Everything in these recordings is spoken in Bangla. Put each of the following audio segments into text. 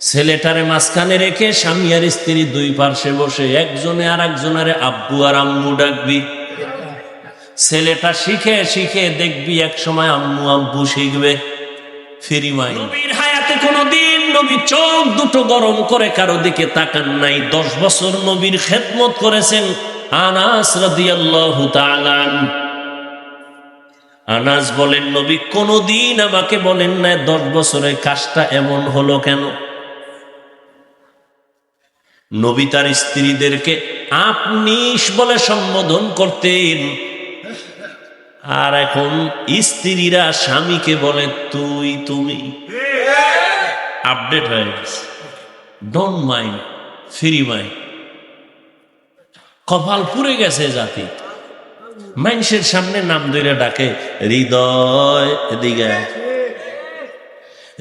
ছেলেটারে মাঝখানে রেখে স্বামী আর স্ত্রী দুই পার্শ্বে বসে একজনে আর একজনারে আব্বু আর আম্মু ডাকবি। ছেলেটা শিখে শিখে দেখবি এক সময় আম্মু আব্বু শিখবে। Free mind. নবীর হায়াতে কোনদিন নবী চোখ দুটো গরম করে কারো দিকে তাকান নাই। 10 বছর নবীর খেদমত করেছেন আনাস রাদিয়াল্লাহু তাআলা। আনাস বলেন নবী কোনদিন আমাকে বলেন না 10 বছরের কাজটা এমন হলো কেন। নবী তার স্ত্রীদেরকে আপনি বলে সম্বোধন করতেন, আর এখন স্ত্রীরা স্বামীকে বলে তুই তুমি। আপডেট হয়ে গেছে। Don't mind, free mind. কপাল পুড়ে গেছে জাতি। মানুষের সামনে নাম ধরে ডাকে হৃদয়, এদিকে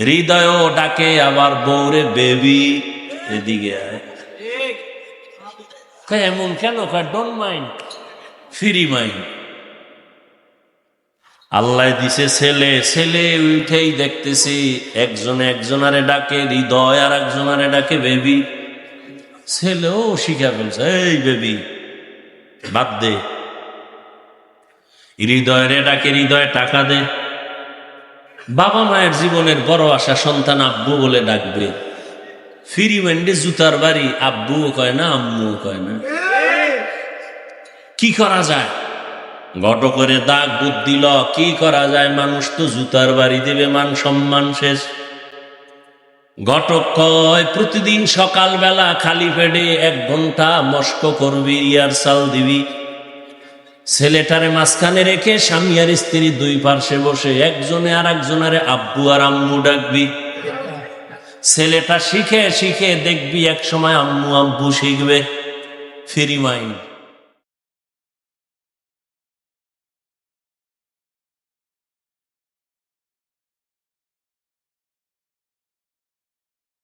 হৃদয়ও ডাকে, আবার বউরে বেবি, এদিকে এমন কেন? Don't mind, free mind. Allah দিছে ছেলে, ছেলে উঠেই দেখতেছি একজনে একজনারে ডাকে হৃদয়, আর একজনারে ডাকে বেবি। ছেলেও শিখা ফেলছে এই বেবি বাদ দে। হৃদয়রে ডাকে হৃদয় টাকা দে। বাবা মায়ের জীবনের বড় আশা সন্তান আব্বু বলে ডাকবে। ফ্রি মাইন্ডে জুতার বাড়ি, আব্বুও কয় না আম্মুও কয় না। কি করা যায়? ঘট করে দাগ বুদ্ধি ল, কি করা যায়? মানুষ তো জুতার বাড়ি দেবে, মান সম্মান শেষ। ঘটক কয় প্রতিদিন সকালবেলা খালি পেটে 1 ঘন্টা মস্ক করবি, রিহার্সাল দিবি। ছেলেটারে মাঝখানে রেখে স্বামী আর স্ত্রী দুই পার্শ্বে বসে একজনে আর একজনারে আব্বু আর আম্মু ডাকবি। ছেলেটা শিখে শিখে দেখবি এক সময় আম্মু আব্বু শিখবে। Free mind.